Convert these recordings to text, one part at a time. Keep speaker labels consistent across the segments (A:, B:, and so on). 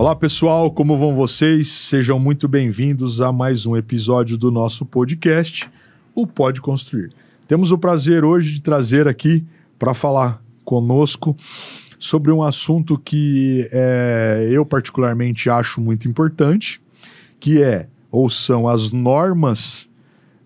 A: Olá pessoal, como vão vocês? Sejam muito bem-vindos a mais um episódio do nosso podcast, o Pode Construir. Temos o prazer hoje de trazer aqui para falar conosco sobre um assunto que eu particularmente acho muito importante, que são as normas,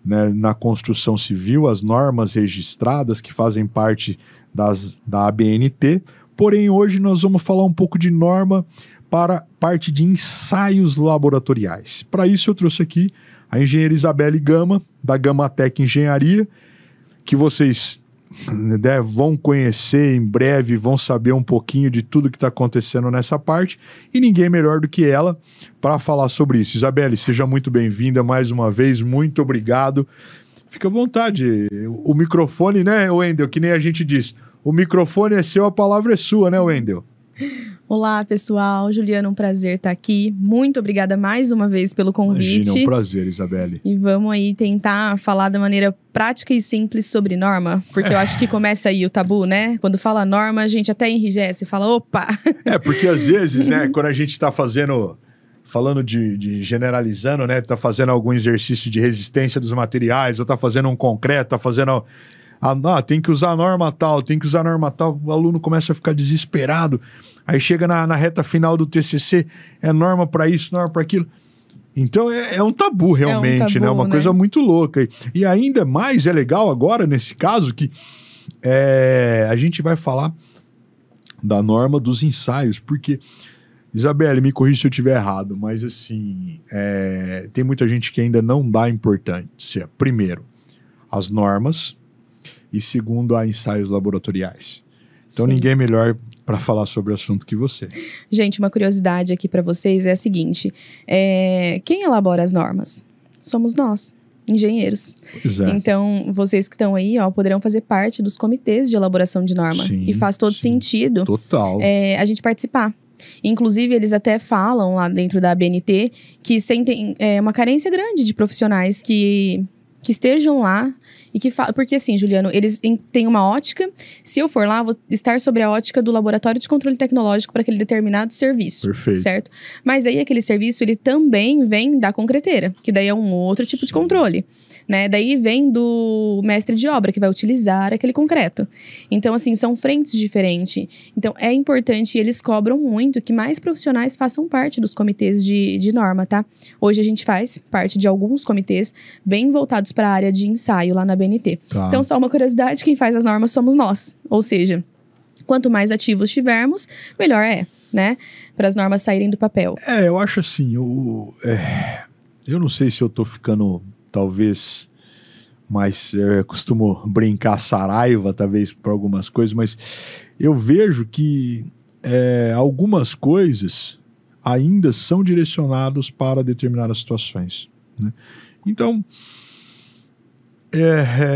A: né, na construção civil, as normas registradas que fazem parte da ABNT. Porém, hoje nós vamos falar um pouco de norma para parte de ensaios laboratoriais. Para isso eu trouxe aqui a engenheira Isabelle Gama, da Gamatec Engenharia, que vocês vão conhecer em breve, vão saber um pouquinho de tudo que está acontecendo nessa parte, e ninguém melhor do que ela para falar sobre isso. Isabelle, seja muito bem-vinda mais uma vez, muito obrigado. Fica à vontade, o microfone, né, Wendel, que nem a gente diz, o microfone é seu, a palavra é sua, né, Wendel?
B: Olá, pessoal. Juliana, um prazer estar aqui. Muito obrigada mais uma vez pelo convite.
A: Imagina, é um prazer, Isabelle.
B: E vamos aí tentar falar da maneira prática e simples sobre norma, porque eu acho que começa aí o tabu, né? Quando fala norma, a gente até enrijece e fala, opa!
A: Porque às vezes, né, quando a gente está falando de generalizando, né, tá fazendo algum exercício de resistência dos materiais, ou tá fazendo um concreto, tá fazendo... tem que usar a norma tal, o aluno começa a ficar desesperado, aí chega na reta final do TCC, é norma para isso, norma para aquilo. Então é um tabu realmente, né? Uma coisa muito louca. E ainda mais é legal agora, nesse caso, que a gente vai falar da norma dos ensaios, porque, Isabelle, me corrija se eu estiver errado, mas assim, tem muita gente que ainda não dá importância. Primeiro, as normas, e segundo, a ensaios laboratoriais. Então, ninguém melhor para falar sobre o assunto que você.
B: Gente, uma curiosidade aqui para vocês é a seguinte: quem elabora as normas? Somos nós, engenheiros.
A: Pois é.
B: Então, vocês que estão aí, poderão fazer parte dos comitês de elaboração de norma.
A: Sim,
B: e faz todo sentido
A: total.
B: A gente participar. Inclusive, eles até falam lá dentro da ABNT que sentem uma carência grande de profissionais que estejam lá e que falam... Porque assim, Juliano, eles têm uma ótica. Se eu for lá, vou estar sobre a ótica do Laboratório de Controle Tecnológico para aquele determinado serviço.
A: Perfeito.
B: Certo? Mas aí, aquele serviço, ele também vem da concreteira, que daí é um outro tipo de controle. Né? Daí vem do mestre de obra, que vai utilizar aquele concreto. Então, assim, são frentes diferentes. Então, é importante, e eles cobram muito, que mais profissionais façam parte dos comitês de norma, tá? Hoje a gente faz parte de alguns comitês bem voltados para a área de ensaio lá na BNT.
A: Tá.
B: Então, só uma curiosidade, quem faz as normas somos nós. Ou seja, quanto mais ativos tivermos, melhor né? Para as normas saírem do papel.
A: Eu acho assim, eu não sei se eu tô ficando... talvez, mas eu costumo brincar saraiva, talvez, por algumas coisas, mas eu vejo que algumas coisas ainda são direcionadas para determinadas situações, né? Então,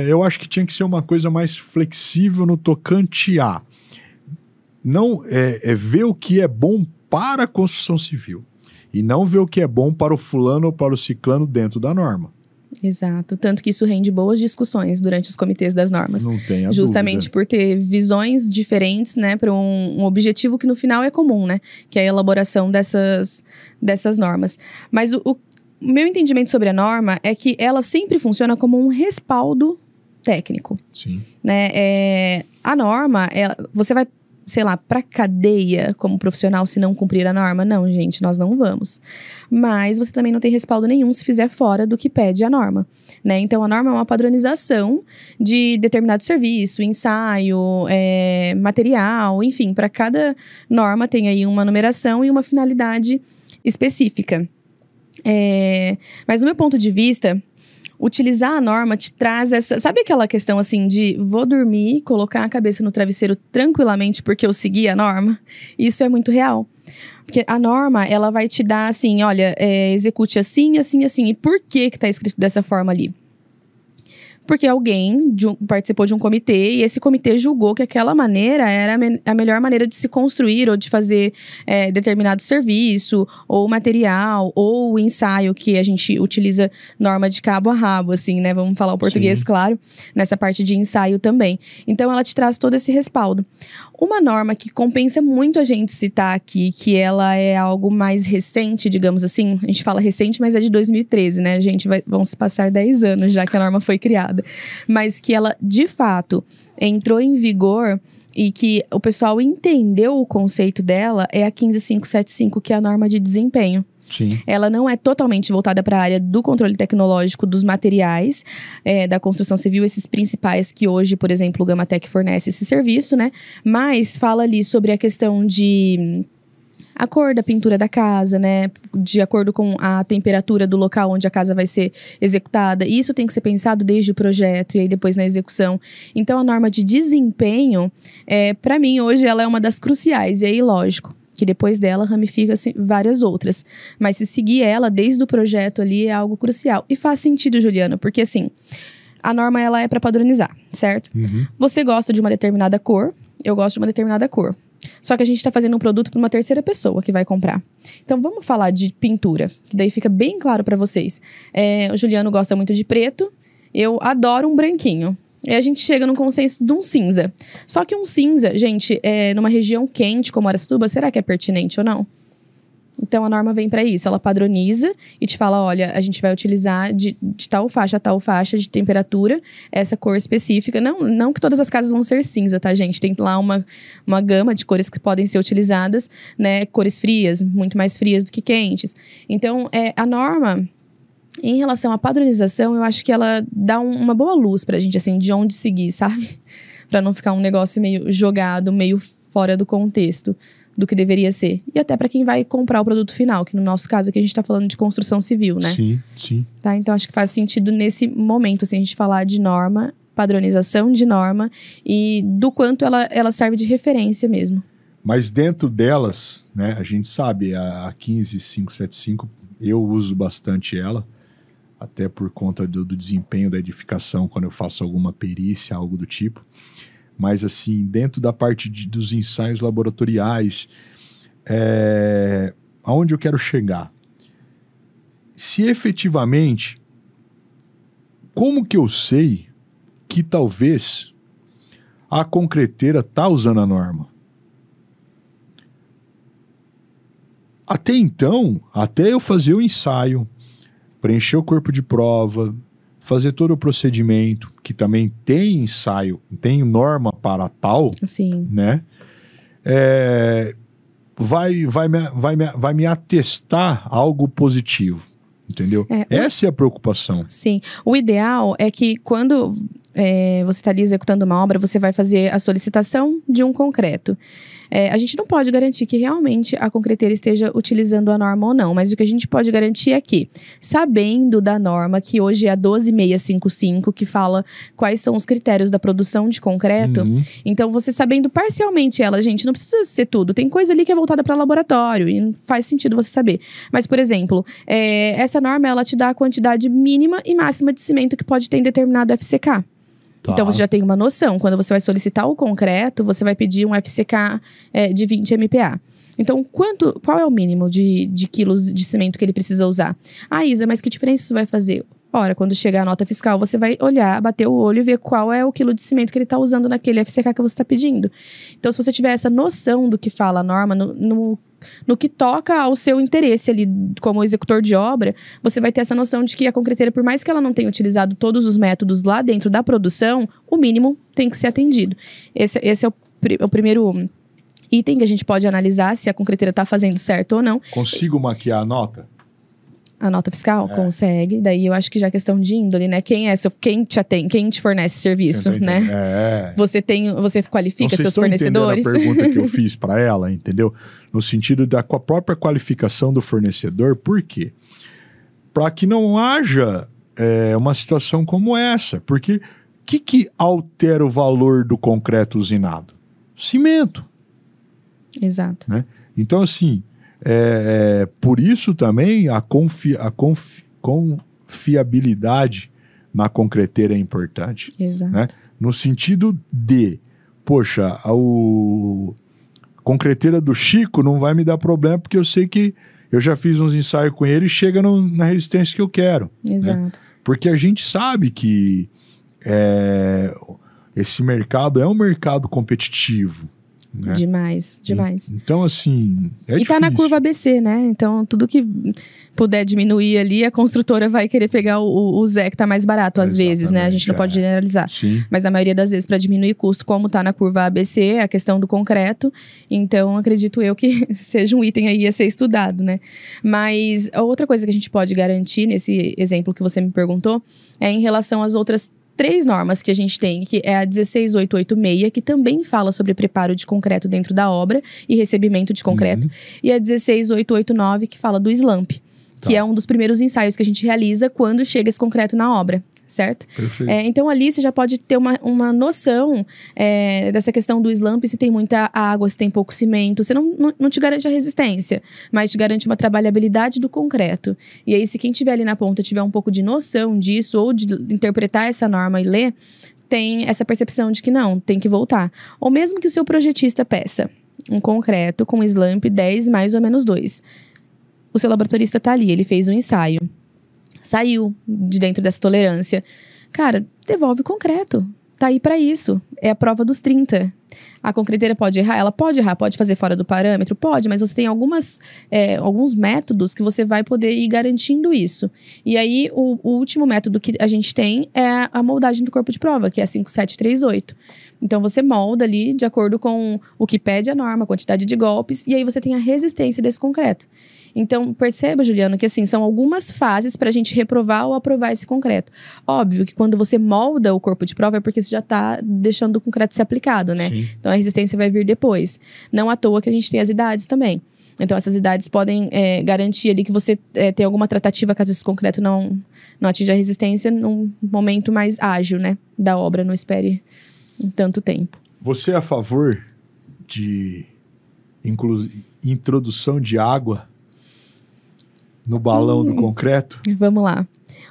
A: eu acho que tinha que ser uma coisa mais flexível no tocante a não ver o que é bom para a construção civil e não ver o que é bom para o fulano ou para o ciclano dentro da norma.
B: Exato, tanto que isso rende boas discussões durante os comitês das normas.
A: Não tenha
B: justamente
A: dúvida.
B: Por ter visões diferentes, né, para um objetivo que no final é comum, né, que é a elaboração dessas normas. Mas o meu entendimento sobre a norma é que ela sempre funciona como um respaldo técnico.
A: Sim.
B: Né? A norma, você vai, sei lá, para cadeia como profissional se não cumprir a norma? Não, gente, nós não vamos. Mas você também não tem respaldo nenhum se fizer fora do que pede a norma, né? Então, a norma é uma padronização de determinado serviço, ensaio, material, enfim, para cada norma tem aí uma numeração e uma finalidade específica. Mas, do meu ponto de vista, utilizar a norma te traz essa... Sabe aquela questão assim de vou dormir, colocar a cabeça no travesseiro tranquilamente porque eu segui a norma? Isso é muito real. Porque a norma, ela vai te dar assim, olha, execute assim, assim, assim. E por que tá escrito dessa forma ali? porque alguém participou de um comitê e esse comitê julgou que aquela maneira era a melhor maneira de se construir ou de fazer determinado serviço, ou material, ou ensaio, que a gente utiliza norma de cabo a rabo, assim, né? Vamos falar o português, claro, nessa parte de ensaio também. Então, ela te traz todo esse respaldo. Uma norma que compensa muito a gente citar aqui, que ela é algo mais recente, digamos assim, a gente fala recente, mas é de 2013, né? Vão se passar 10 anos já que a norma foi criada. Mas que ela, de fato, entrou em vigor e que o pessoal entendeu o conceito dela é a 15575, que é a norma de desempenho.
A: Sim.
B: Ela não é totalmente voltada para a área do controle tecnológico dos materiais da construção civil, esses principais que hoje, por exemplo, o Gamatec fornece esse serviço, né? Mas fala ali sobre a questão de a cor da pintura da casa, né? De acordo com a temperatura do local onde a casa vai ser executada. Isso tem que ser pensado desde o projeto e aí depois na execução. Então, a norma de desempenho, para mim, hoje, ela é uma das cruciais. E aí, lógico, que depois dela ramifica-se várias outras. Mas se seguir ela desde o projeto ali é algo crucial. E faz sentido, Juliana, porque assim, a norma ela é para padronizar, certo?
A: Uhum.
B: Você gosta de uma determinada cor, eu gosto de uma determinada cor. Só que a gente está fazendo um produto para uma terceira pessoa que vai comprar. Então vamos falar de pintura, que daí fica bem claro para vocês. O Juliano gosta muito de preto, eu adoro um branquinho. E a gente chega num consenso de um cinza. Só que um cinza, gente, numa região quente como Araçatuba, será que é pertinente ou não? Então, a norma vem para isso. Ela padroniza e te fala, olha, a gente vai utilizar de tal faixa a tal faixa de temperatura, essa cor específica. Não que todas as casas vão ser cinza, tá, gente? Tem lá uma gama de cores que podem ser utilizadas, né? Cores frias, muito mais frias do que quentes. Então, a norma, em relação à padronização, eu acho que ela dá uma boa luz pra gente, assim, de onde seguir, sabe? Pra não ficar um negócio meio jogado, meio fora do contexto do que deveria ser. E até para quem vai comprar o produto final, que no nosso caso aqui a gente tá falando de construção civil, né?
A: Sim, sim.
B: Tá? Então acho que faz sentido nesse momento, assim, a gente falar de norma, padronização de norma e do quanto ela serve de referência mesmo.
A: Mas dentro delas, né, a gente sabe, a 15575, eu uso bastante ela, até por conta do desempenho da edificação, quando eu faço alguma perícia, algo do tipo. Mas, assim, dentro da parte dos ensaios laboratoriais, aonde eu quero chegar? Se efetivamente, como que eu sei que talvez a concreteira está usando a norma? Até então, até eu fazer o ensaio, preencher o corpo de prova, fazer todo o procedimento, que também tem ensaio, tem norma para tal,
B: Sim.
A: né? Vai me atestar algo positivo, entendeu? Essa é a preocupação.
B: Sim. O ideal é que quando você está ali executando uma obra, você vai fazer a solicitação de um concreto. A gente não pode garantir que realmente a concreteira esteja utilizando a norma ou não, mas o que a gente pode garantir é que, sabendo da norma, que hoje é a 12655, que fala quais são os critérios da produção de concreto, então você sabendo parcialmente ela, gente, não precisa ser tudo, tem coisa ali que é voltada para laboratório e não faz sentido você saber. Mas, por exemplo, essa norma, ela te dá a quantidade mínima e máxima de cimento que pode ter em determinado FCK. Tá. Então, você já tem uma noção. Quando você vai solicitar o concreto, você vai pedir um FCK de 20 MPa. Então, qual é o mínimo de quilos de cimento que ele precisa usar? Ah, Isa, mas que diferença isso vai fazer? Ora, quando chegar a nota fiscal, você vai olhar, bater o olho e ver qual é o quilo de cimento que ele está usando naquele FCK que você está pedindo. Então, se você tiver essa noção do que fala a norma, no que toca ao seu interesse ali como executor de obra, você vai ter essa noção de que a concreteira, por mais que ela não tenha utilizado todos os métodos lá dentro da produção, o mínimo tem que ser atendido. Esse é o primeiro item que a gente pode analisar se a concreteira está fazendo certo ou não.
A: Consigo maquiar a nota?
B: A nota fiscal? Consegue. Daí eu acho que já é questão de índole, né? Quem te fornece serviço, né? Você qualifica seus fornecedores?
A: A pergunta que eu fiz para ela, entendeu? No sentido da própria qualificação do fornecedor. Por quê? Para que não haja uma situação como essa. Porque o que altera o valor do concreto usinado? Cimento.
B: Exato.
A: Né? Então, assim, por isso também a confiabilidade na concreteira é importante.
B: Exato.
A: Né? No sentido de, poxa, a concreteira do Chico não vai me dar problema porque eu sei que eu já fiz uns ensaios com ele e chega na resistência que eu quero.
B: Exato.
A: Né? Porque a gente sabe que esse mercado é um mercado competitivo. Né?
B: Demais.
A: Então, assim,
B: e tá na curva ABC, né? Então, tudo que puder diminuir ali, a construtora vai querer pegar o Zé que tá mais barato, às vezes, né? A gente não pode generalizar.
A: Sim.
B: Mas na maioria das vezes, para diminuir custo, como tá na curva ABC, a questão do concreto. Então, acredito eu que seja um item aí a ser estudado, né? Mas a outra coisa que a gente pode garantir, nesse exemplo que você me perguntou, é em relação às outras 3 normas que a gente tem, que é a 16886, que também fala sobre preparo de concreto dentro da obra e recebimento de concreto, e a 16889, que fala do slump, que é um dos primeiros ensaios que a gente realiza quando chega esse concreto na obra, certo?
A: Perfeito.
B: Então ali você já pode ter uma noção dessa questão do slump, se tem muita água, se tem pouco cimento. Você não te garante a resistência, mas te garante uma trabalhabilidade do concreto. E aí, se quem estiver ali na ponta tiver um pouco de noção disso, ou de interpretar essa norma e ler, tem essa percepção de que não, tem que voltar. Ou mesmo que o seu projetista peça um concreto com slump 10 mais ou menos 2. O seu laboratorista tá ali, ele fez um ensaio. Saiu de dentro dessa tolerância. Cara, devolve o concreto. Tá aí pra isso. É a prova dos 30. A concreteira pode errar? Ela pode errar. Pode fazer fora do parâmetro? Pode, mas você tem alguns métodos que você vai poder ir garantindo isso. E aí, o último método que a gente tem é a moldagem do corpo de prova, que é a 5738. Então, você molda ali de acordo com o que pede a norma, a quantidade de golpes, e aí você tem a resistência desse concreto. Então, perceba, Juliano, que assim, são algumas fases para a gente reprovar ou aprovar esse concreto. Óbvio que quando você molda o corpo de prova é porque você já está deixando o concreto ser aplicado, né?
A: Sim.
B: Então, a resistência vai vir depois. Não à toa que a gente tem as idades também. Então, essas idades podem garantir ali que você tem alguma tratativa caso esse concreto não atinja a resistência num momento mais ágil, né? Da obra, não espere tanto tempo.
A: Você é a favor de introdução de água no balão do concreto?
B: Vamos lá.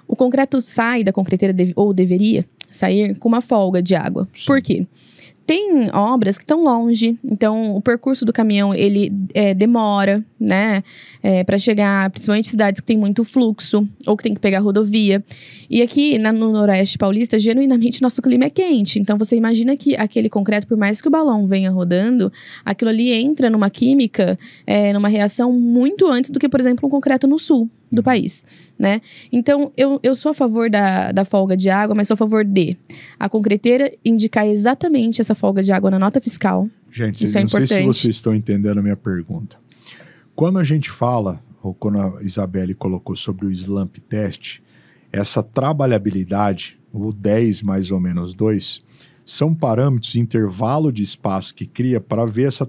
B: O concreto sai da concreteira, ou deveria sair, com uma folga de água.
A: Sim.
B: Por quê? Tem obras que estão longe, então o percurso do caminhão, ele demora, né, para chegar, principalmente em cidades que tem muito fluxo, ou que tem que pegar rodovia. E aqui no Noroeste Paulista, genuinamente, nosso clima é quente. Então, você imagina que aquele concreto, por mais que o balão venha rodando, aquilo ali entra numa química, numa reação muito antes do que, por exemplo, um concreto no sul do país, né? Então, eu sou a favor da folga de água, mas sou a favor de a concreteira indicar exatamente essa folga de água na nota fiscal.
A: Gente,
B: isso é
A: não
B: importante.
A: sei se vocês estão entendendo a minha pergunta. Quando a gente fala, ou quando a Isabelle colocou sobre o slump test, essa trabalhabilidade, o 10 mais ou menos 2, são parâmetros de intervalo de espaço que cria para ver essa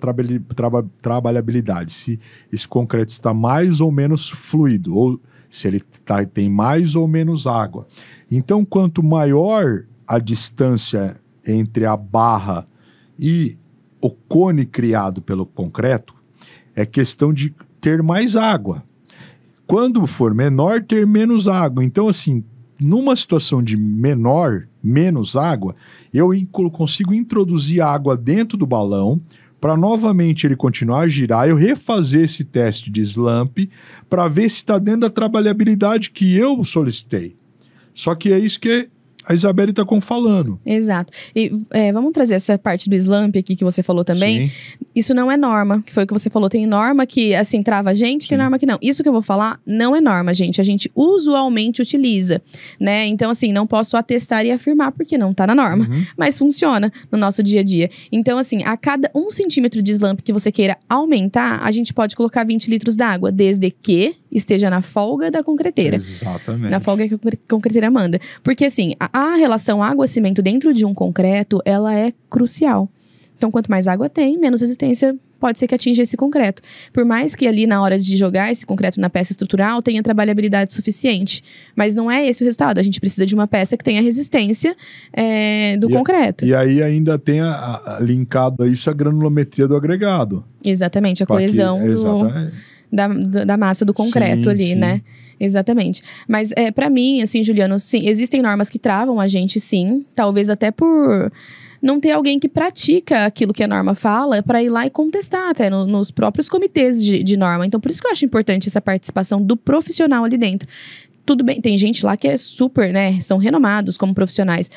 A: trabalhabilidade, se esse concreto está mais ou menos fluido, ou se ele tem mais ou menos água. Então, quanto maior a distância entre a barra e o cone criado pelo concreto, é questão de ter mais água. Quando for menor, ter menos água. Então, assim, numa situação de menos água, eu consigo introduzir água dentro do balão para novamente ele continuar a girar, eu refazer esse teste de slump para ver se está dentro da trabalhabilidade que eu solicitei. Só que é isso que a Isabelle está falando.
B: Exato. E vamos trazer essa parte do slump aqui que você falou também.
A: Sim.
B: Isso não é norma, que foi o que você falou. Tem norma que, assim, trava a gente,
A: Sim.
B: tem norma que não. Isso que eu vou falar não é norma, gente. A gente usualmente utiliza, né? Então, assim, não posso atestar e afirmar porque não tá na norma. Mas funciona no nosso dia a dia. Então, assim, a cada 1 centímetro de slump que você queira aumentar, a gente pode colocar 20 litros d'água, desde que esteja na folga da concreteira.
A: Exatamente.
B: Na folga que a concreteira manda. Porque, assim, a relação água-cimento dentro de um concreto, ela é crucial. Então, quanto mais água tem, menos resistência pode ser que atinja esse concreto. Por mais que ali, na hora de jogar esse concreto na peça estrutural, tenha trabalhabilidade suficiente. Mas não é esse o resultado. A gente precisa de uma peça que tenha resistência do concreto.
A: E aí ainda tem linkado a isso a granulometria do agregado.
B: Exatamente, a coesão
A: Exatamente.
B: da massa do concreto
A: Sim,
B: ali,
A: sim.
B: né? Exatamente. Mas pra mim, assim, Juliano, sim, existem normas que travam a gente, sim. Talvez até por não ter alguém que pratica aquilo que a norma fala para ir lá e contestar até nos próprios comitês de norma. Então, por isso que eu acho importante essa participação do profissional ali dentro. Tudo bem, tem gente lá que é super, né? São renomados como profissionais,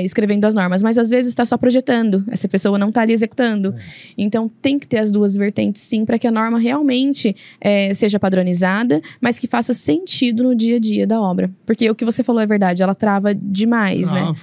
B: escrevendo as normas, mas às vezes está só projetando. Essa pessoa não está ali executando. Então, tem que ter as duas vertentes, sim, para que a norma realmente seja padronizada, mas que faça sentido no dia a dia da obra. Porque o que você falou é verdade, ela trava demais, né?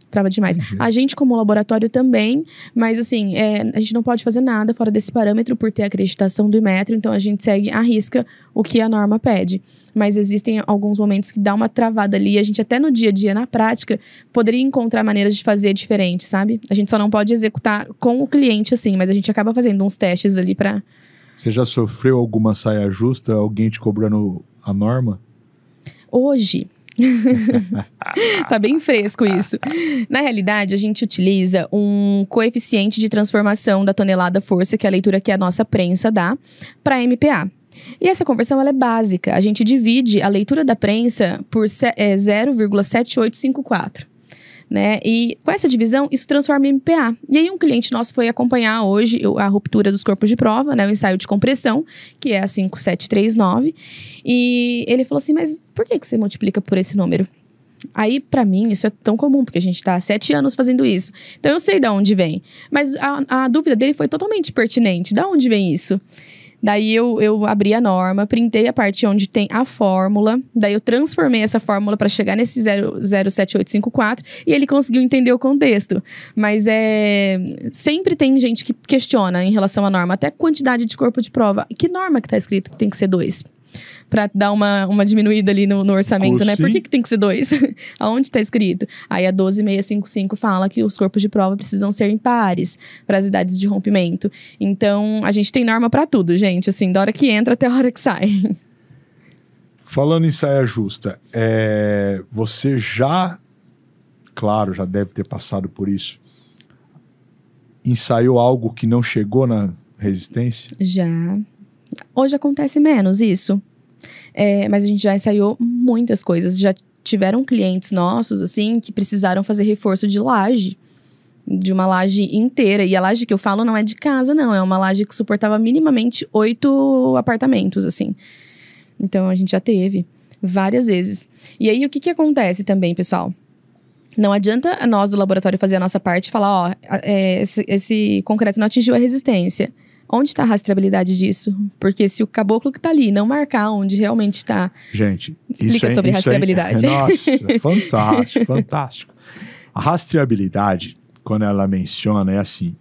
B: Trava demais. A gente, como laboratório, também, mas assim, a gente não pode fazer nada fora desse parâmetro por ter a acreditação do Inmetro, então a gente segue à risca o que a norma pede. Mas existem alguns momentos que dá uma travada ali, a gente até no dia a dia, na prática, poderia encontrar maneiras de fazer diferente, sabe? A gente só não pode executar com o cliente assim, mas a gente acaba fazendo uns testes ali pra...
A: Você já sofreu alguma saia justa, alguém te cobrando a norma?
B: Hoje... Tá bem fresco isso. Na realidade, a gente utiliza um coeficiente de transformação da tonelada força, que é a leitura que a nossa prensa dá, para MPa. E essa conversão ela é básica. A gente divide a leitura da prensa por 0,7854. Né? E com essa divisão, isso transforma em MPa. E aí um cliente nosso foi acompanhar hoje a ruptura dos corpos de prova, né? O ensaio de compressão, que é a 5739. E ele falou assim, mas por que você multiplica por esse número? Aí, pra mim, isso é tão comum, porque a gente tá há 7 anos fazendo isso. Então, eu sei de onde vem. Mas a dúvida dele foi totalmente pertinente. De onde vem isso? Daí eu abri a norma, printei a parte onde tem a fórmula. Daí eu transformei essa fórmula para chegar nesse 07854 e ele conseguiu entender o contexto. Mas sempre tem gente que questiona em relação à norma, até a quantidade de corpo de prova. Que norma que tá escrito que tem que ser 2? Pra dar uma diminuída ali no orçamento, né? Por que tem que ser 2? Aonde tá escrito? Aí a 12655 fala que os corpos de prova precisam ser impares para as idades de rompimento. Então, a gente tem norma pra tudo, gente. Assim, da hora que entra até a hora que sai.
A: Falando em saia justa, você já, claro, já deve ter passado por isso, ensaiou algo que não chegou na resistência?
B: Já. Hoje acontece menos isso. Mas a gente já ensaiou muitas coisas. Já tiveram clientes nossos, assim, que precisaram fazer reforço de laje. De uma laje inteira. E a laje que eu falo não é de casa, não. É uma laje que suportava minimamente 8 apartamentos, assim. Então, a gente já teve várias vezes. E aí, o que acontece também, pessoal? Não adianta nós do laboratório fazer a nossa parte e falar, esse concreto não atingiu a resistência. Onde está a rastreabilidade disso? Porque se o caboclo que está ali não marcar onde realmente está...
A: Gente,
B: explica sobre rastreabilidade.
A: Nossa, fantástico, fantástico. A rastreabilidade, quando ela menciona, é assim,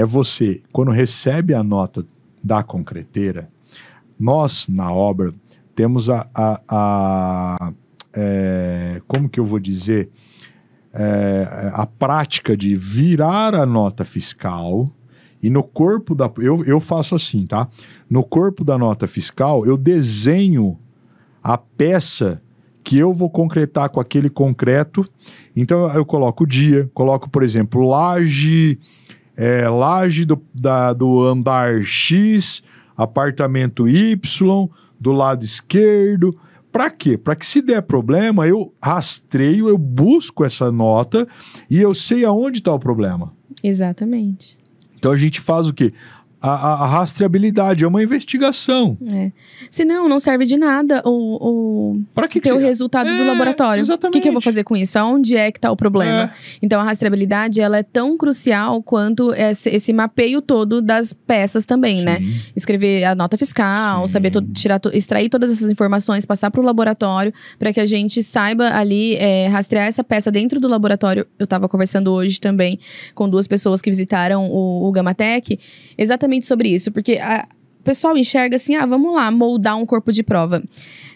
A: você, quando recebe a nota da concreteira, nós, na obra, temos como que eu vou dizer? A prática de virar a nota fiscal... E no corpo da... Eu faço assim, tá? No corpo da nota fiscal, eu desenho a peça que eu vou concretar com aquele concreto. Então, eu coloco o dia, coloco, por exemplo, laje do andar X, apartamento Y, do lado esquerdo. Para quê? Para que se der problema, eu rastreio, eu busco essa nota e eu sei aonde está o problema.
B: Exatamente.
A: Então a gente faz o quê? A rastreabilidade é uma investigação.
B: Senão, não serve de nada
A: Para que
B: ter o resultado do laboratório.
A: Exatamente.
B: O que eu vou fazer com isso? Aonde é que está o problema? Então, a rastreabilidade, ela é tão crucial quanto esse mapeio todo das peças também,
A: Sim.
B: né? Escrever a nota fiscal,
A: Sim.
B: saber extrair todas essas informações, passar para o laboratório, para que a gente saiba ali rastrear essa peça dentro do laboratório. Eu estava conversando hoje também com 2 pessoas que visitaram o Gamatec, exatamente sobre isso, porque o pessoal enxerga assim, vamos lá, moldar um corpo de prova.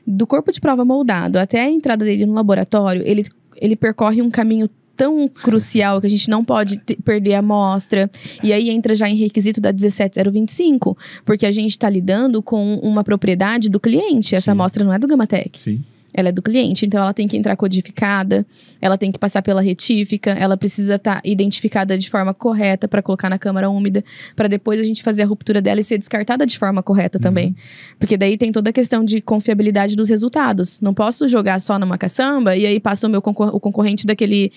B: Do corpo de prova moldado até a entrada dele no laboratório, ele percorre um caminho tão crucial que a gente não pode perder a amostra. E aí entra já em requisito da 17025, porque a gente está lidando com uma propriedade do cliente. Essa amostra não é do Gamatec.
A: Sim.
B: Ela é do cliente, então ela tem que entrar codificada, ela tem que passar pela retífica, ela precisa estar identificada de forma correta para colocar na câmara úmida, para depois a gente fazer a ruptura dela e ser descartada de forma correta também. Porque daí tem toda a questão de confiabilidade dos resultados. Não posso jogar só numa caçamba e aí passa o concorrente daquele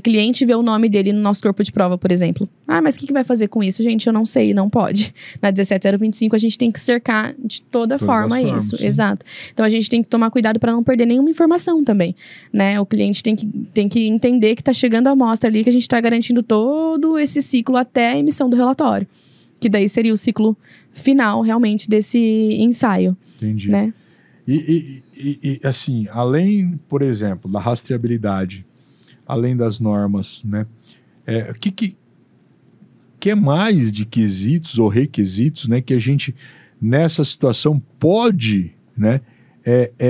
B: cliente e ver o nome dele no nosso corpo de prova, por exemplo. Ah, mas o que vai fazer com isso? Gente, eu não sei, não pode. Na 17025 a gente tem que cercar de toda forma isso. Sim. Exato. Então a gente tem que tomar cuidado para não perder nenhuma informação também, né? O cliente tem que entender que está chegando a amostra ali, que a gente está garantindo todo esse ciclo até a emissão do relatório. Que daí seria o ciclo final, realmente, desse ensaio.
A: Entendi.
B: Né?
A: E assim, além, por exemplo, da rastreabilidade, além das normas, né? O que mais de quesitos ou requisitos, né, que a gente, nessa situação, pode, né,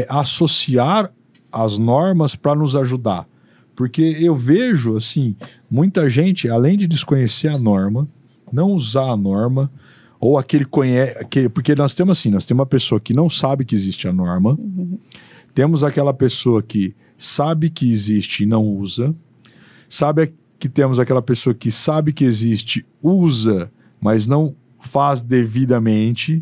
A: associar as normas para nos ajudar? Porque eu vejo, assim, muita gente, além de desconhecer a norma, não usar a norma, ou porque nós temos uma pessoa que não sabe que existe a norma, temos aquela pessoa que sabe que existe e não usa, que temos aquela pessoa que sabe que existe, usa, mas não faz devidamente.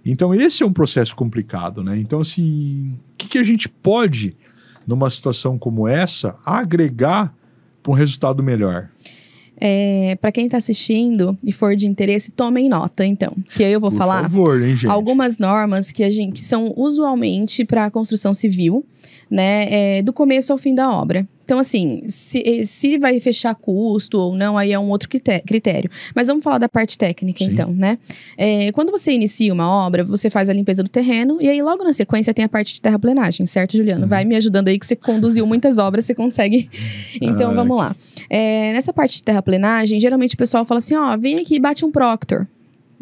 A: Então, esse é um processo complicado, né? Então, assim, o que a gente pode, numa situação como essa, agregar para um resultado melhor?
B: Para quem está assistindo e for de interesse, tomem nota, então. Que aí eu vou falar algumas normas que são usualmente para a construção civil, né? Do começo ao fim da obra. Então, assim, se vai fechar custo ou não, aí é um outro critério. Mas vamos falar da parte técnica, Sim. então, né? Quando você inicia uma obra, você faz a limpeza do terreno e aí logo na sequência tem a parte de terraplenagem, certo, Juliano? Vai me ajudando aí que você conduziu muitas obras, você consegue. Então, vamos lá. Nessa parte de terraplenagem, geralmente o pessoal fala assim, vem aqui e bate um proctor.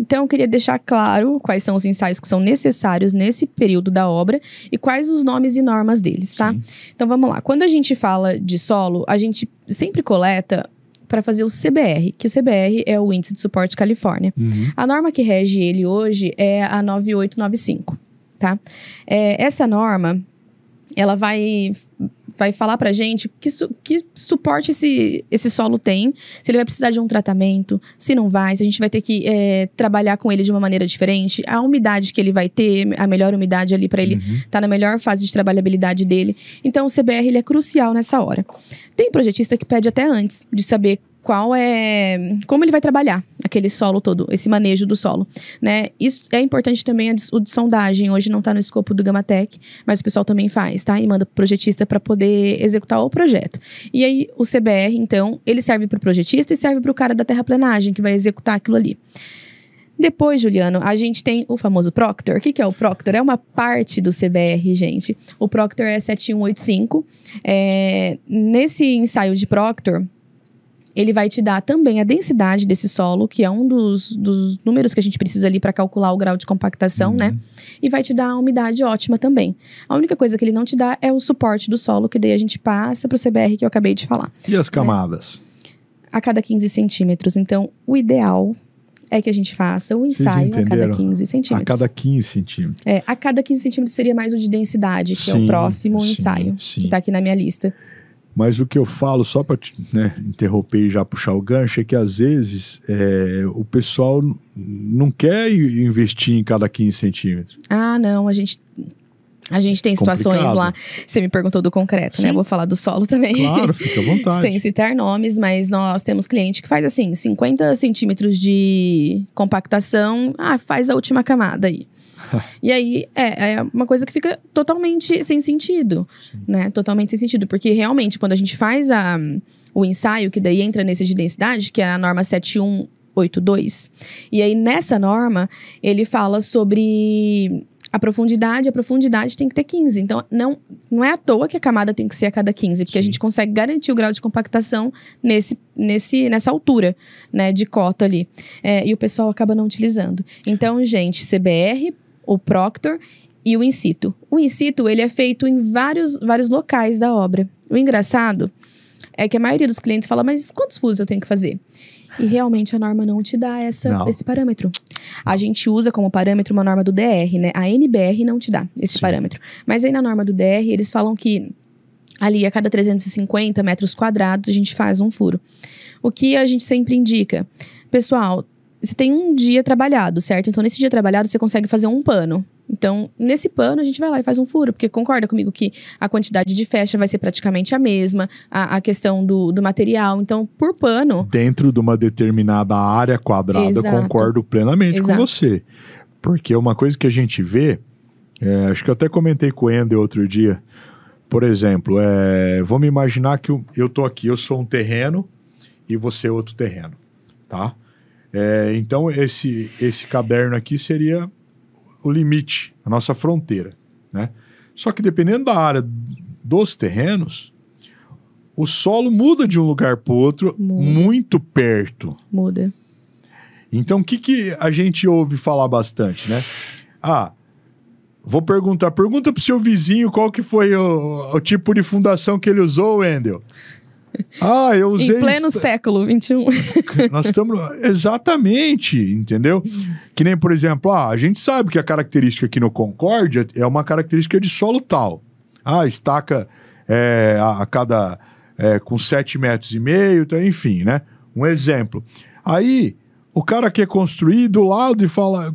B: Então, eu queria deixar claro quais são os ensaios que são necessários nesse período da obra e quais os nomes e normas deles, tá? Sim. Então, vamos lá. Quando a gente fala de solo, a gente sempre coleta para fazer o CBR, que o CBR é o Índice de Suporte Califórnia. A norma que rege ele hoje é a 9895, tá? Essa norma, ela vai falar pra gente que suporte esse solo tem, se ele vai precisar de um tratamento, se não vai, se a gente vai ter que trabalhar com ele de uma maneira diferente, a umidade que ele vai ter, a melhor umidade ali pra ele tá na melhor fase de trabalhabilidade dele. Então, o CBR ele é crucial nessa hora. Tem projetista que pede até antes de saber como ele vai trabalhar aquele solo todo, esse manejo do solo, né? Isso é importante também, o de sondagem, hoje não tá no escopo do Gamatec, mas o pessoal também faz, tá? E manda pro projetista para poder executar o projeto. E aí, o CBR, então, ele serve pro projetista e serve pro cara da terraplenagem, que vai executar aquilo ali. Depois, Juliano, a gente tem o famoso Proctor. O que é o Proctor? É uma parte do CBR, gente. O Proctor é 7185. Nesse ensaio de Proctor, ele vai te dar também a densidade desse solo, que é um dos números que a gente precisa ali para calcular o grau de compactação, né? E vai te dar a umidade ótima também. A única coisa que ele não te dá é o suporte do solo, que daí a gente passa para o CBR que eu acabei de falar.
A: E as camadas?
B: A cada 15 centímetros. Então, o ideal é que a gente faça o ensaio a cada 15 centímetros.
A: A cada 15 centímetros.
B: A cada 15 centímetros seria mais o de densidade, que é o próximo ensaio, que está aqui na minha lista.
A: Mas o que eu falo, só para interromper e já puxar o gancho, é que às vezes o pessoal não quer investir em cada 15 centímetros.
B: Ah, não, a gente tem situações lá. Você me perguntou do concreto, né? Eu vou falar do solo também.
A: Claro, fica à vontade.
B: Sem citar nomes, mas nós temos cliente que faz assim, 50 centímetros de compactação, faz a última camada aí. E aí, é uma coisa que fica totalmente sem sentido, né? Totalmente sem sentido, porque realmente, quando a gente faz o ensaio, que daí entra nesse de densidade, que é a norma 7182, e aí nessa norma, ele fala sobre a profundidade tem que ter 15. Então, não é à toa que a camada tem que ser a cada 15, porque a gente consegue garantir o grau de compactação nessa altura, né, de cota ali. E o pessoal acaba não utilizando. Então, gente, CBR, o Proctor e o in situ. O in situ, ele é feito em vários locais da obra. O engraçado é que a maioria dos clientes fala, mas quantos furos eu tenho que fazer? E realmente a norma não te dá esse parâmetro. A gente usa como parâmetro uma norma do DR, né? A NBR não te dá esse parâmetro. Mas aí na norma do DR, eles falam que ali a cada 350 metros quadrados a gente faz um furo. O que a gente sempre indica? Pessoal, você tem um dia trabalhado, certo? Então, nesse dia trabalhado, você consegue fazer um pano. Então, nesse pano, a gente vai lá e faz um furo. Porque concorda comigo que a quantidade de fecha vai ser praticamente a mesma. A questão do material. Então, por pano...
A: Dentro de uma determinada área quadrada,
B: Exato.
A: Concordo plenamente com você. Porque uma coisa que a gente vê... acho que eu até comentei com o Ender outro dia. Por exemplo, vamos imaginar que eu tô aqui. Eu sou um terreno e você é outro terreno. Tá? Então, esse caderno aqui seria o limite, a nossa fronteira, né? Só que dependendo da área dos terrenos, o solo muda de um lugar para o outro muito perto.
B: Muda.
A: Então, o que a gente ouve falar bastante, né? Vou pergunta pro seu vizinho qual que foi o tipo de fundação que ele usou, Wendel. Eu usei...
B: Em pleno século XXI.
A: Nós estamos... Exatamente, entendeu? Que nem, por exemplo, a gente sabe que a característica aqui no Concórdia é uma característica de solo tal. Estaca a cada... com 7,5 metros, então, enfim, né? Um exemplo. Aí, o cara quer construir do lado e fala...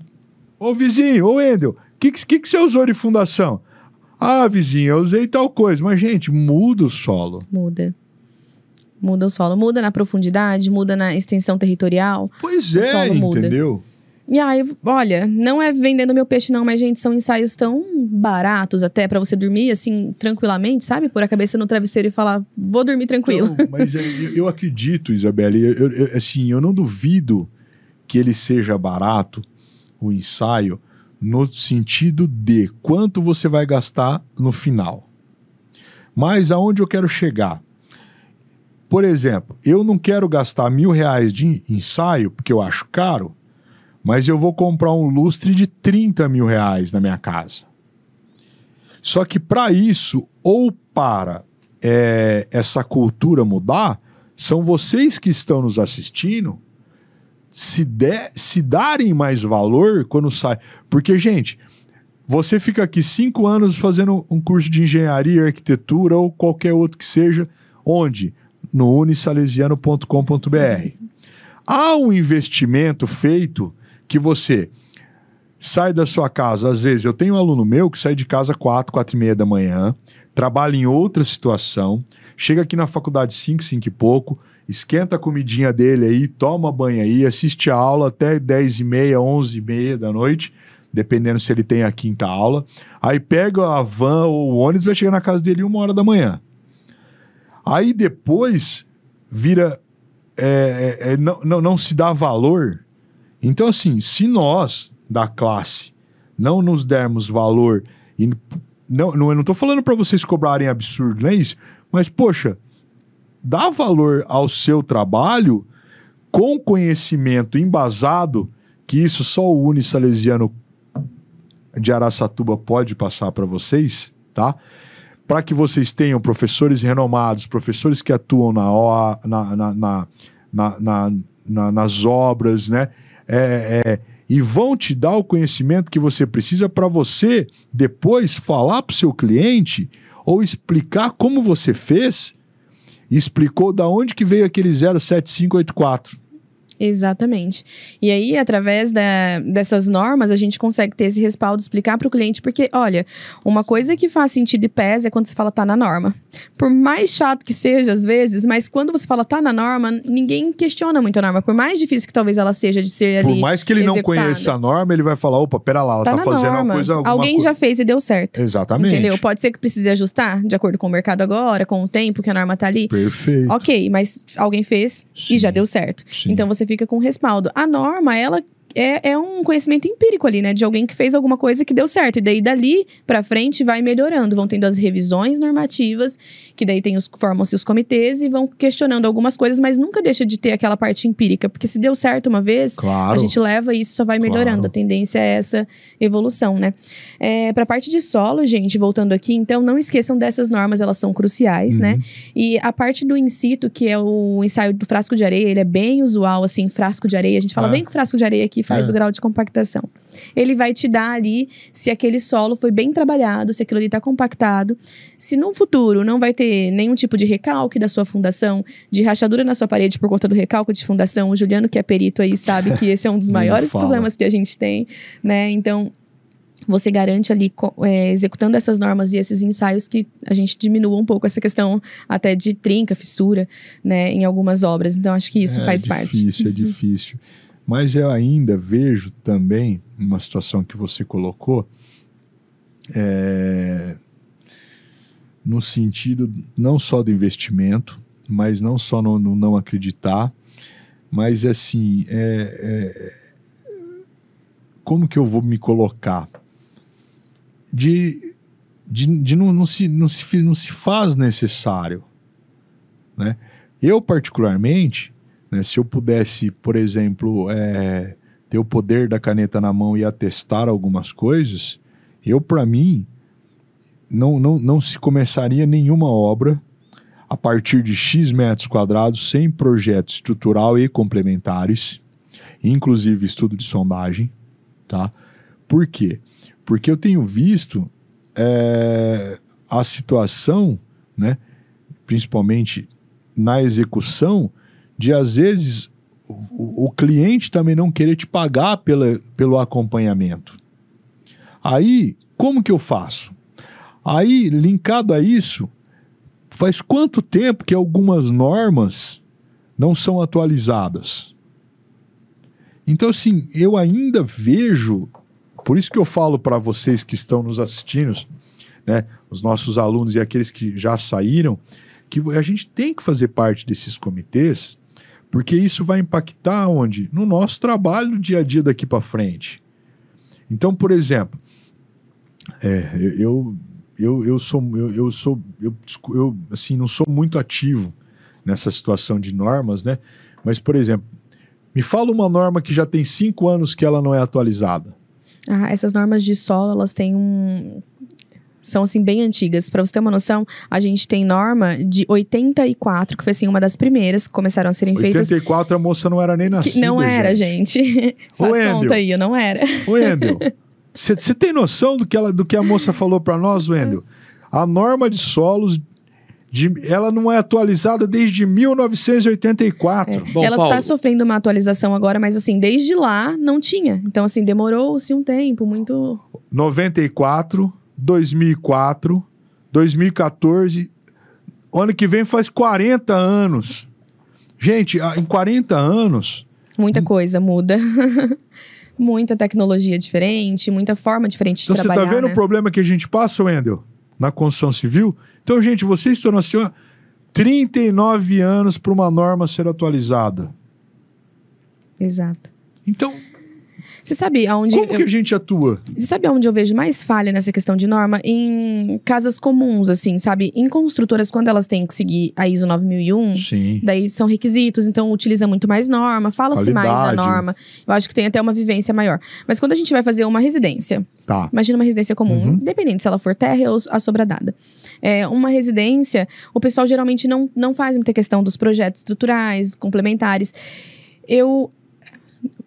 A: Ô vizinho, ô Wendel, o que você usou de fundação? Vizinho, eu usei tal coisa. Mas, gente, muda o solo.
B: Muda o solo, muda na profundidade, muda na extensão territorial.
A: Pois é, entendeu?
B: E aí, olha, não é vendendo meu peixe não, mas, gente, são ensaios tão baratos até pra você dormir, assim, tranquilamente, sabe? Pôr a cabeça no travesseiro e falar, vou dormir tranquilo.
A: Então, mas eu acredito, Isabelle, eu não duvido que ele seja barato, o ensaio, no sentido de quanto você vai gastar no final. Mas aonde eu quero chegar? Por exemplo, eu não quero gastar R$1.000 de ensaio, porque eu acho caro, mas eu vou comprar um lustre de R$30 mil na minha casa. Só que para isso, ou para essa cultura mudar, são vocês que estão nos assistindo se darem mais valor quando sai. Porque, gente, você fica aqui 5 anos fazendo um curso de engenharia, arquitetura ou qualquer outro que seja, onde? No unisalesiano.com.br. Há um investimento feito que você sai da sua casa. Às vezes, eu tenho um aluno meu que sai de casa 4h30 da manhã, trabalha em outra situação, chega aqui na faculdade 5 e pouco, esquenta a comidinha dele aí, toma banho aí, assiste a aula até 10h30, 11h30 da noite, dependendo se ele tem a quinta aula. Aí pega a van ou o ônibus, vai chegar na casa dele 1h da manhã. Aí depois vira... não se dá valor. Então, assim, se nós, da classe, não nos dermos valor... eu não estou falando para vocês cobrarem absurdo, não é isso? Mas, poxa, dá valor ao seu trabalho com conhecimento embasado, que isso só o Unisalesiano de Araçatuba pode passar para vocês, tá? Para que vocês tenham professores renomados, professores que atuam nas obras, né? E vão te dar o conhecimento que você precisa para você depois falar para o seu cliente ou explicar como você fez e explicou da onde que veio aquele 07584.
B: Exatamente. E aí, através dessas normas, a gente consegue ter esse respaldo, explicar para o cliente, porque, olha, uma coisa que faz sentido e pesa é quando você fala tá na norma. Por mais chato que seja, às vezes, mas quando você fala tá na norma, ninguém questiona muito a norma. Por mais difícil que talvez ela seja de ser ali
A: Por mais que ele não
B: executada.
A: Conheça a norma, ele vai falar, opa, pera lá, ela tá fazendo
B: norma.
A: uma coisa...
B: Alguém já fez e deu certo.
A: Exatamente.
B: Entendeu? Pode ser que precise ajustar, de acordo com o mercado agora, com o tempo que a norma tá ali.
A: Perfeito.
B: Ok, mas alguém fez e já deu certo.
A: Sim.
B: Então, você fica com respaldo. A norma, ela é um conhecimento empírico ali, né? De alguém que fez alguma coisa que deu certo. E daí, dali pra frente, vai melhorando. Vão tendo as revisões normativas, que daí formam-se os comitês e vão questionando algumas coisas, mas nunca deixa de ter aquela parte empírica. Porque se deu certo uma vez, a gente leva e isso só vai melhorando. A tendência é essa evolução, né? Pra parte de solo, gente, voltando aqui, então não esqueçam dessas normas, elas são cruciais, né? E a parte do in situ, que é o ensaio do frasco de areia, ele é bem usual, assim, frasco de areia. A gente fala bem que o frasco de areia aqui faz o grau de compactação. Ele vai te dar ali se aquele solo foi bem trabalhado, se aquilo ali tá compactado. Se no futuro não vai ter nenhum tipo de recalque da sua fundação, de rachadura na sua parede por conta do recalque de fundação, o Juliano, que é perito aí, sabe que esse é um dos maiores problemas que a gente tem, né? Então, você garante ali, executando essas normas e esses ensaios, que a gente diminua um pouco essa questão até de trinca, fissura, né, em algumas obras. Então, acho que isso faz parte.
A: É difícil. Mas eu ainda vejo também uma situação que você colocou, no sentido não só do investimento, mas não só no não acreditar, mas assim, como que eu vou me colocar? Não se faz necessário, né? Eu, particularmente, né, se eu pudesse, por exemplo, ter o poder da caneta na mão e atestar algumas coisas, para mim, não se começaria nenhuma obra a partir de X metros quadrados sem projeto estrutural e complementares, inclusive estudo de sondagem, tá? Por quê? Porque eu tenho visto a situação, né, principalmente na execução, de às vezes o cliente também não querer te pagar pelo acompanhamento. Aí, como que eu faço? Aí, linkado a isso, faz quanto tempo que algumas normas não são atualizadas? Então, assim, eu ainda vejo... Por isso que eu falo para vocês que estão nos assistindo, né, os nossos alunos e aqueles que já saíram, que a gente tem que fazer parte desses comitês, porque isso vai impactar onde? No nosso trabalho do dia a dia daqui para frente. Então, por exemplo, eu assim, não sou muito ativo nessa situação de normas, né? Mas, por exemplo, me fala uma norma que já tem 5 anos que ela não é atualizada.
B: Essas normas de solo, elas têm são, assim, bem antigas. Para você ter uma noção, a gente tem norma de 84, que foi, assim, uma das primeiras que começaram a serem feitas.
A: 84, a moça não era nem nascida,
B: não era, gente. Faz conta aí, eu não era.
A: Ô, Wendel, você tem noção do que a moça falou para nós, Wendel? A norma de solos... ela não é atualizada desde 1984.
B: Bom, ela está sofrendo uma atualização agora, mas assim, desde lá não tinha. Então, assim, demorou-se um tempo muito...
A: 94, 2004, 2014, ano que vem faz 40 anos. Gente, em 40 anos...
B: Muita coisa muda. Muita tecnologia diferente, muita forma diferente de trabalhar.
A: Então, você tá vendo o problema que a gente passa, Wendel? Na construção civil? Então, gente, vocês estão assistindo 39 anos para uma norma ser atualizada.
B: Exato.
A: Então,
B: você sabe aonde...
A: Como que a gente atua?
B: Você sabe aonde eu vejo mais falha nessa questão de norma? Em casas comuns, assim, sabe? Em construtoras, quando elas têm que seguir a ISO 9001,
A: sim,
B: daí são requisitos, então utiliza muito mais norma, fala-se mais da norma. Eu acho que tem até uma vivência maior. Mas quando a gente vai fazer uma residência, imagina uma residência comum, independente se ela for terra ou assobradada. Uma residência, o pessoal geralmente não faz muita questão dos projetos estruturais, complementares. Eu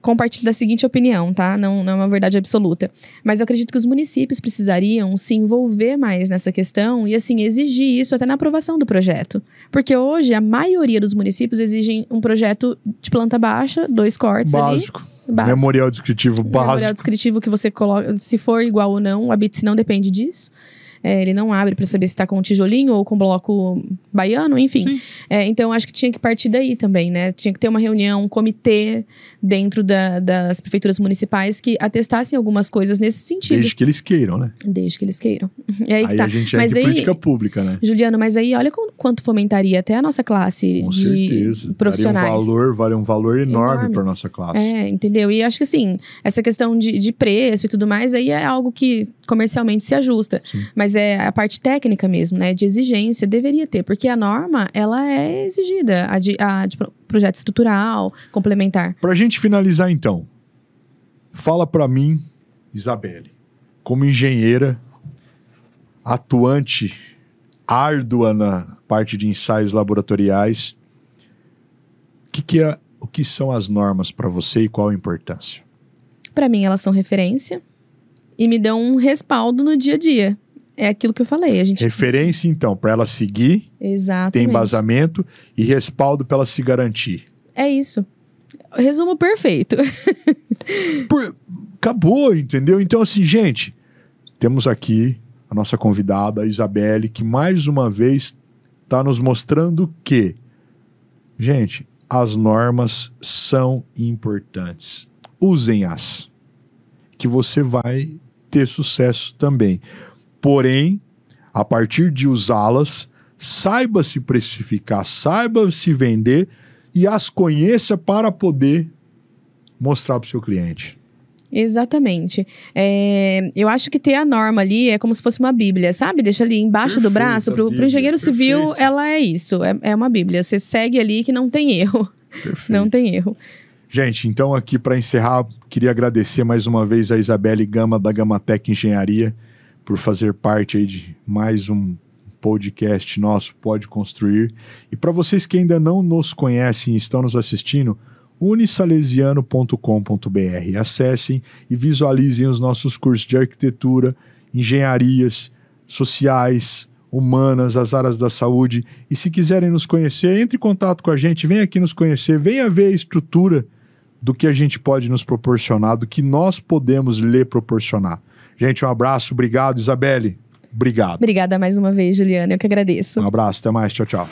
B: compartilho da seguinte opinião, tá? Não é uma verdade absoluta. Mas eu acredito que os municípios precisariam se envolver mais nessa questão e, assim, exigir isso até na aprovação do projeto. Porque hoje, a maioria dos municípios exigem um projeto de planta baixa, 2 cortes
A: básico.
B: Ali.
A: Memorial descritivo básico.
B: Memorial descritivo que você coloca, se for igual ou não, o habite-se não depende disso. ele não abre para saber se está com tijolinho ou com bloco baiano, enfim. Então, acho que tinha que partir daí também, né? Tinha que ter uma reunião, um comitê dentro das prefeituras municipais que atestassem algumas coisas nesse sentido.
A: Desde que eles queiram, né?
B: Desde que eles queiram. E aí
A: a gente é de política pública, né?
B: Juliano, mas aí olha quanto fomentaria até a nossa classe
A: com
B: de
A: certeza.
B: Profissionais.
A: Vale um valor enorme para nossa classe.
B: Entendeu? E acho que assim, essa questão de preço e tudo mais, aí é algo que comercialmente se ajusta.
A: Sim.
B: Mas é a parte técnica mesmo, né? De exigência, deveria ter. Porque a norma, ela é exigida. A de projeto estrutural, complementar.
A: Pra gente finalizar, então. Fala pra mim, Isabelle, como engenheira, atuante, árdua na parte de ensaios laboratoriais, o que são as normas para você e qual a importância?
B: Para mim, elas são referência e me dão um respaldo no dia a dia. É aquilo que eu falei.
A: Referência, então, para ela seguir,
B: exatamente,
A: tem embasamento e respaldo para ela se garantir.
B: É isso. Resumo perfeito.
A: Acabou, entendeu? Então, assim, gente, temos aqui a nossa convidada, a Isabelle, que mais uma vez está nos mostrando que, gente, as normas são importantes. Usem-as, que você vai ter sucesso também. Porém, a partir de usá-las, saiba se precificar, saiba se vender e as conheça para poder mostrar para o seu cliente.
B: Exatamente. Eu acho que ter a norma ali é como se fosse uma bíblia, sabe? Deixa ali embaixo do braço. Pro engenheiro civil, ela é isso. É uma bíblia. Você segue ali que não tem erro.
A: Perfeito.
B: Não tem erro.
A: Gente, então aqui para encerrar, queria agradecer mais uma vez a Isabelle Gama da Gamatec Engenharia por fazer parte aí de mais um podcast nosso, Pode Construir. E para vocês que ainda não nos conhecem e estão nos assistindo, unisalesiano.com.br. Acessem e visualizem os nossos cursos de arquitetura, engenharias, sociais, humanas, as áreas da saúde. E se quiserem nos conhecer, entre em contato com a gente, venha aqui nos conhecer, venha ver a estrutura do que a gente pode nos proporcionar, do que nós podemos lhe proporcionar. Gente, um abraço, obrigado, Isabelle. Obrigado.
B: Obrigada mais uma vez, Juliana, eu que agradeço.
A: Um abraço, até mais, tchau, tchau.